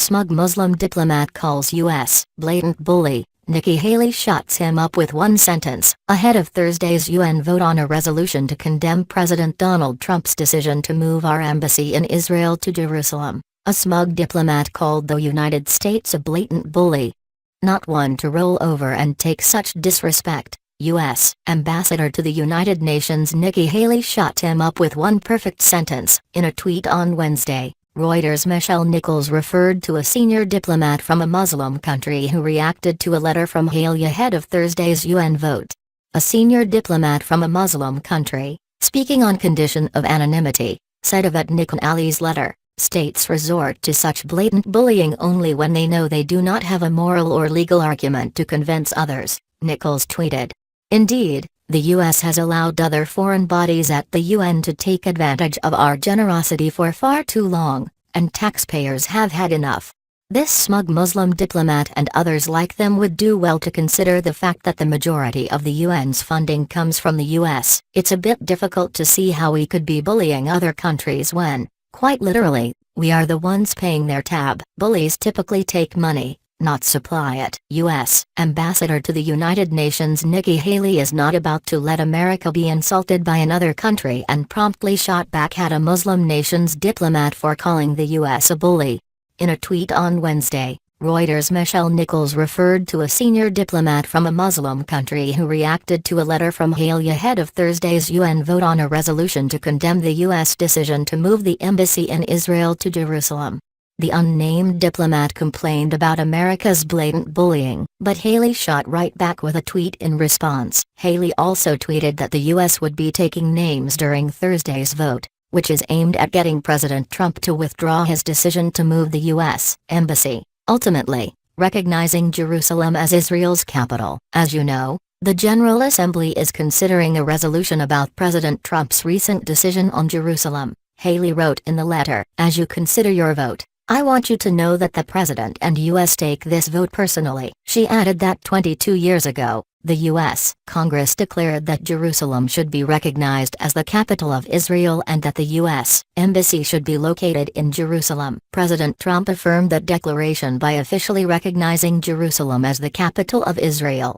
Smug Muslim diplomat calls U.S. blatant bully. Nikki Haley shuts him up with one sentence, ahead of Thursday's UN vote on a resolution to condemn President Donald Trump's decision to move our embassy in Israel to Jerusalem. A smug diplomat called the United States a blatant bully. Not one to roll over and take such disrespect. U.S. Ambassador to the United Nations Nikki Haley shut him up with one perfect sentence. In a tweet on Wednesday, Reuters Michelle Nichols referred to a senior diplomat from a Muslim country who reacted to a letter from Haley ahead of Thursday's UN vote. A senior diplomat from a Muslim country, speaking on condition of anonymity, said of Nikki Haley's letter, "States resort to such blatant bullying only when they know they do not have a moral or legal argument to convince others," Nichols tweeted. Indeed, the U.S. has allowed other foreign bodies at the UN to take advantage of our generosity for far too long, and taxpayers have had enough. This smug Muslim diplomat and others like them would do well to consider the fact that the majority of the UN's funding comes from the U.S. It's a bit difficult to see how we could be bullying other countries when, quite literally, we are the ones paying their tab. Bullies typically take money, not supply it. U.S. Ambassador to the United Nations Nikki Haley is not about to let America be insulted by another country and promptly shot back at a Muslim nation's diplomat for calling the U.S. a bully. In a tweet on Wednesday, Reuters Michelle Nichols referred to a senior diplomat from a Muslim country who reacted to a letter from Haley ahead of Thursday's UN vote on a resolution to condemn the U.S. decision to move the embassy in Israel to Jerusalem. The unnamed diplomat complained about America's blatant bullying, but Haley shot right back with a tweet in response. Haley also tweeted that the U.S. would be taking names during Thursday's vote, which is aimed at getting President Trump to withdraw his decision to move the U.S. embassy, ultimately recognizing Jerusalem as Israel's capital. As you know, the General Assembly is considering a resolution about President Trump's recent decision on Jerusalem. Haley wrote in the letter, "As you consider your vote, I want you to know that the President and U.S. take this vote personally." She added that 22 years ago, the U.S. Congress declared that Jerusalem should be recognized as the capital of Israel and that the U.S. embassy should be located in Jerusalem. President Trump affirmed that declaration by officially recognizing Jerusalem as the capital of Israel.